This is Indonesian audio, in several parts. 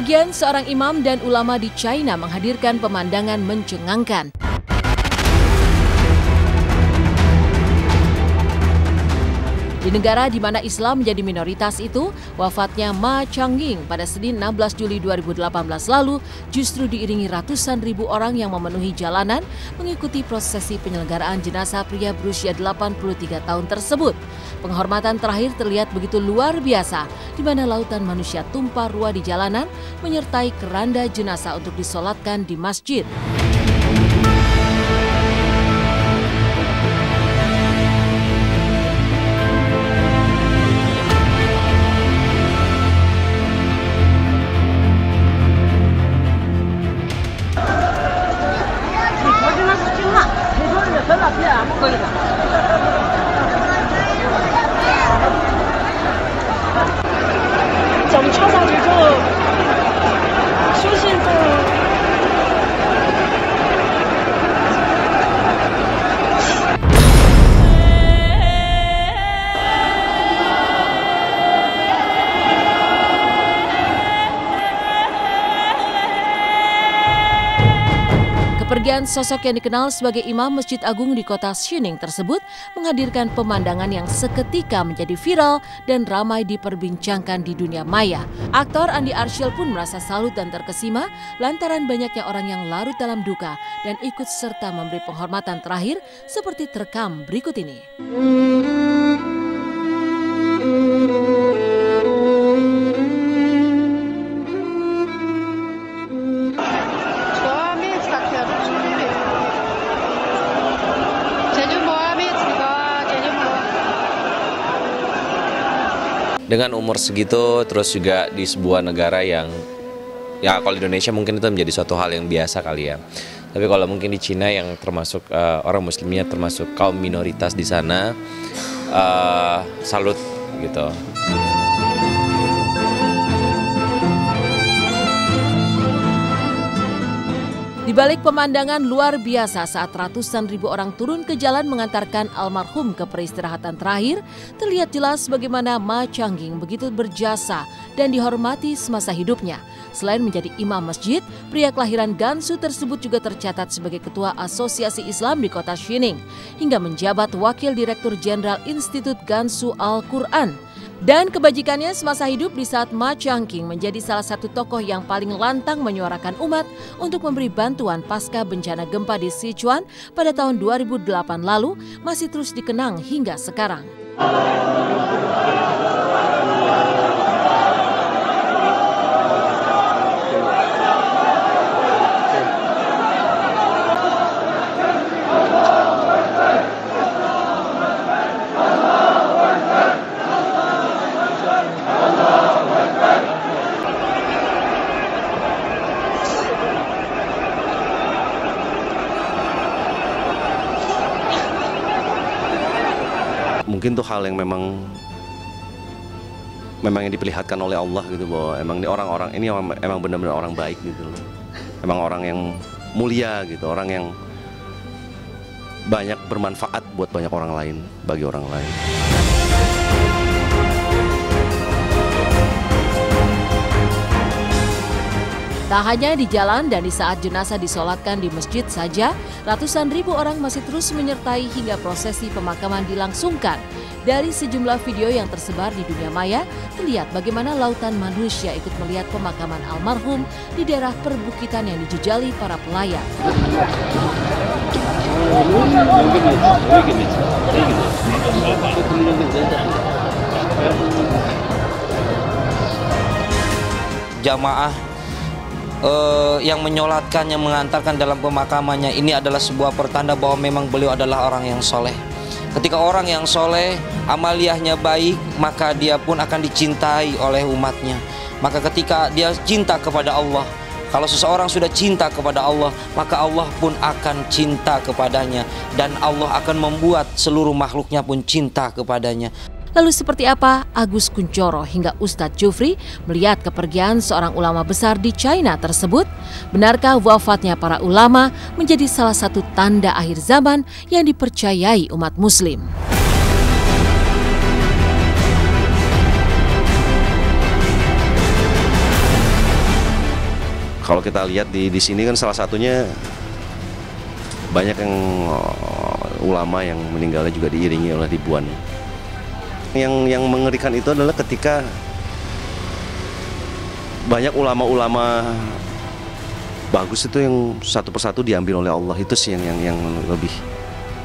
Kepergian seorang imam dan ulama di China menghadirkan pemandangan mencengangkan. Di negara di mana Islam menjadi minoritas itu, wafatnya Ma Changying pada Senin 16 Juli 2018 lalu justru diiringi ratusan ribu orang yang memenuhi jalanan mengikuti prosesi penyelenggaraan jenazah pria berusia 83 tahun tersebut. Penghormatan terakhir terlihat begitu luar biasa, di mana lautan manusia tumpah ruah di jalanan menyertai keranda jenazah untuk disolatkan di masjid. Kepergian sosok yang dikenal sebagai imam Masjid Agung di kota Xining tersebut menghadirkan pemandangan yang seketika menjadi viral dan ramai diperbincangkan di dunia maya. Aktor Andi Arsyil pun merasa salut dan terkesima lantaran banyaknya orang yang larut dalam duka dan ikut serta memberi penghormatan terakhir seperti terekam berikut ini. Dengan umur segitu, terus juga di sebuah negara yang, ya kalau di Indonesia mungkin itu menjadi suatu hal yang biasa kali ya. Tapi kalau mungkin di Cina yang termasuk orang muslimnya termasuk kaum minoritas di sana, salut gitu. Di balik pemandangan luar biasa saat ratusan ribu orang turun ke jalan mengantarkan almarhum ke peristirahatan terakhir, terlihat jelas bagaimana Ma Changying begitu berjasa dan dihormati semasa hidupnya. Selain menjadi imam masjid, pria kelahiran Gansu tersebut juga tercatat sebagai ketua Asosiasi Islam di kota Xining, hingga menjabat wakil direktur jenderal Institut Gansu Al-Quran. Dan kebajikannya semasa hidup di saat Ma Changying menjadi salah satu tokoh yang paling lantang menyuarakan umat untuk memberi bantuan pasca bencana gempa di Sichuan pada tahun 2008 lalu masih terus dikenang hingga sekarang. Mungkin tuh hal yang memang yang diperlihatkan oleh Allah gitu, bahwa emang ini orang-orang ini emang benar-benar orang baik gitu loh. Emang orang yang mulia gitu, orang yang banyak bermanfaat buat banyak orang lain, bagi orang lain. Tak hanya di jalan dan di saat jenazah disolatkan di masjid saja, ratusan ribu orang masih terus menyertai hingga prosesi pemakaman dilangsungkan. Dari sejumlah video yang tersebar di dunia maya, terlihat bagaimana lautan manusia ikut melihat pemakaman almarhum di daerah perbukitan yang dijejali para pelayat. Jamaah yang menyolatkannya, mengantarkan dalam pemakamannya, ini adalah sebuah pertanda bahwa memang beliau adalah orang yang soleh. Ketika orang yang soleh, amaliyahnya baik, maka dia pun akan dicintai oleh umatnya. Maka ketika dia cinta kepada Allah, kalau seseorang sudah cinta kepada Allah, maka Allah pun akan cinta kepadanya. Dan Allah akan membuat seluruh makhluknya pun cinta kepadanya. Lalu seperti apa Agus Kuncoro hingga Ustadz Jufri melihat kepergian seorang ulama besar di China tersebut? Benarkah wafatnya para ulama menjadi salah satu tanda akhir zaman yang dipercayai umat Muslim? Kalau kita lihat di sini kan salah satunya banyak yang ulama yang meninggalnya juga diiringi oleh ribuan. Yang mengerikan itu adalah ketika banyak ulama-ulama bagus itu yang satu persatu diambil oleh Allah. Itu sih yang lebih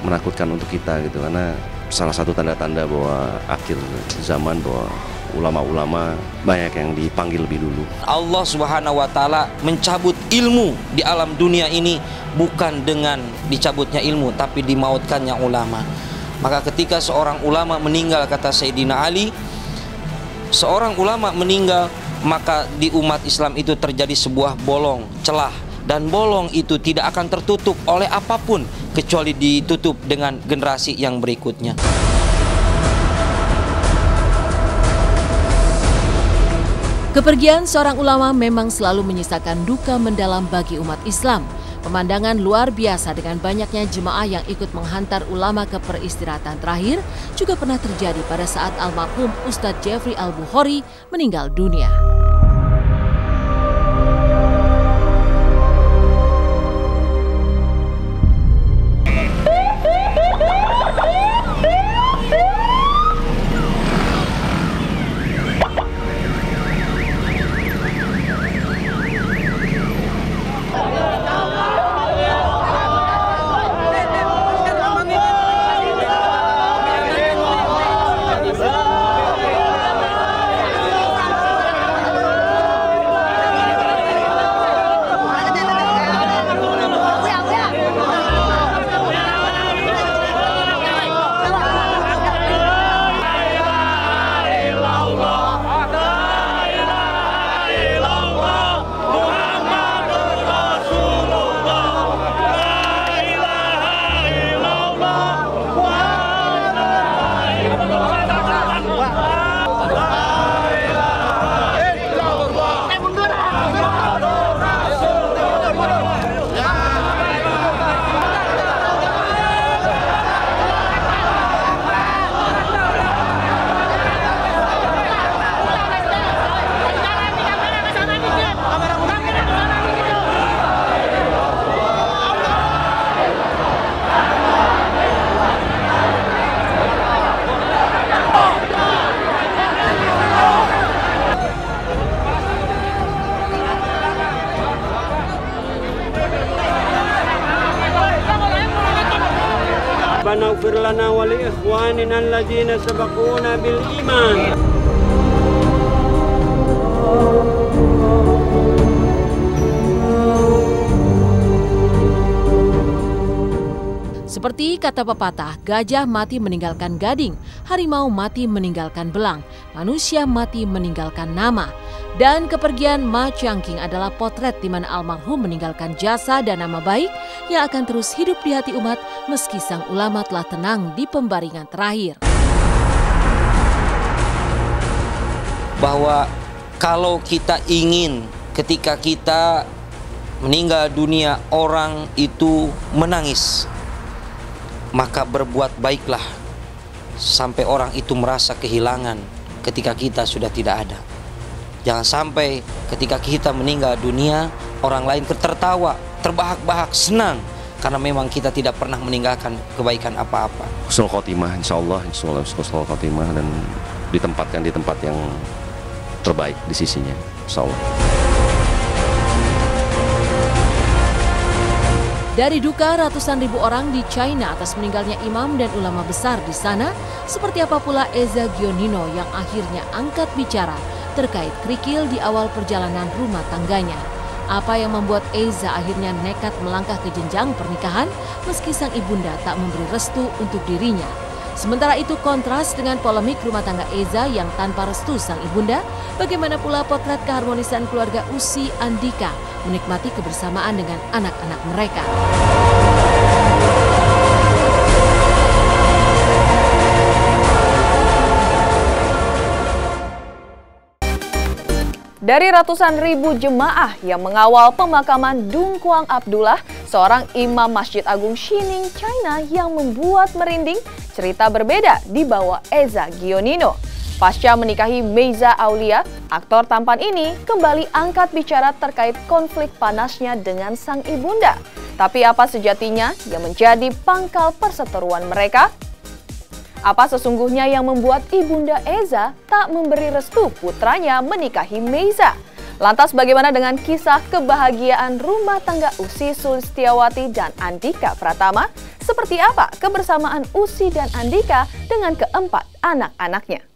menakutkan untuk kita gitu, karena salah satu tanda-tanda bahwa akhir zaman, bahwa ulama-ulama banyak yang dipanggil lebih dulu. Allah Subhanahu wa Ta'ala mencabut ilmu di alam dunia ini bukan dengan dicabutnya ilmu, tapi dimautkannya ulama. Maka ketika seorang ulama meninggal, kata Sayyidina Ali, seorang ulama meninggal, maka di umat Islam itu terjadi sebuah bolong, celah, dan bolong itu tidak akan tertutup oleh apapun kecuali ditutup dengan generasi yang berikutnya. Kepergian seorang ulama memang selalu menyisakan duka mendalam bagi umat Islam. Pemandangan luar biasa dengan banyaknya jemaah yang ikut menghantar ulama ke peristirahatan terakhir juga pernah terjadi pada saat almarhum Ustadz Jeffrey Al-Bukhari meninggal dunia. ربنا اغفر لنا ولإخواننا الذين سبقونا بالإيمان. Seperti kata pepatah, gajah mati meninggalkan gading, harimau mati meninggalkan belang, manusia mati meninggalkan nama. Dan kepergian Ma Changqing adalah potret di mana almarhum meninggalkan jasa dan nama baik yang akan terus hidup di hati umat meski sang ulama telah tenang di pembaringan terakhir. Bahwa kalau kita ingin ketika kita meninggal dunia orang itu menangis, maka berbuat baiklah sampai orang itu merasa kehilangan ketika kita sudah tidak ada. Jangan sampai ketika kita meninggal dunia, orang lain tertawa, terbahak-bahak, senang, karena memang kita tidak pernah meninggalkan kebaikan apa-apa. Husnul khotimah, insya Allah husnul khotimah, dan ditempatkan di tempat yang terbaik di sisinya, insya Allah. Dari duka ratusan ribu orang di China atas meninggalnya imam dan ulama besar di sana, seperti apa pula Eza Gionino yang akhirnya angkat bicara terkait kerikil di awal perjalanan rumah tangganya. Apa yang membuat Eza akhirnya nekat melangkah ke jenjang pernikahan meski sang ibunda tak memberi restu untuk dirinya. Sementara itu kontras dengan polemik rumah tangga Eza yang tanpa restu sang ibunda, bagaimana pula potret keharmonisan keluarga Usi Andika menikmati kebersamaan dengan anak-anak mereka. Dari ratusan ribu jemaah yang mengawal pemakaman Dung Quang Abdullah, seorang imam Masjid Agung Xining, China yang membuat merinding, cerita berbeda dibawa Eza Gionino. Pasca menikahi Meiza Aulia, aktor tampan ini kembali angkat bicara terkait konflik panasnya dengan sang ibunda. Tapi apa sejatinya yang menjadi pangkal perseteruan mereka? Apa sesungguhnya yang membuat ibunda Eza tak memberi restu putranya menikahi Meiza? Lantas bagaimana dengan kisah kebahagiaan rumah tangga Ussy Sulistyawati dan Andika Pratama? Seperti apa kebersamaan Ussy dan Andika dengan keempat anak-anaknya?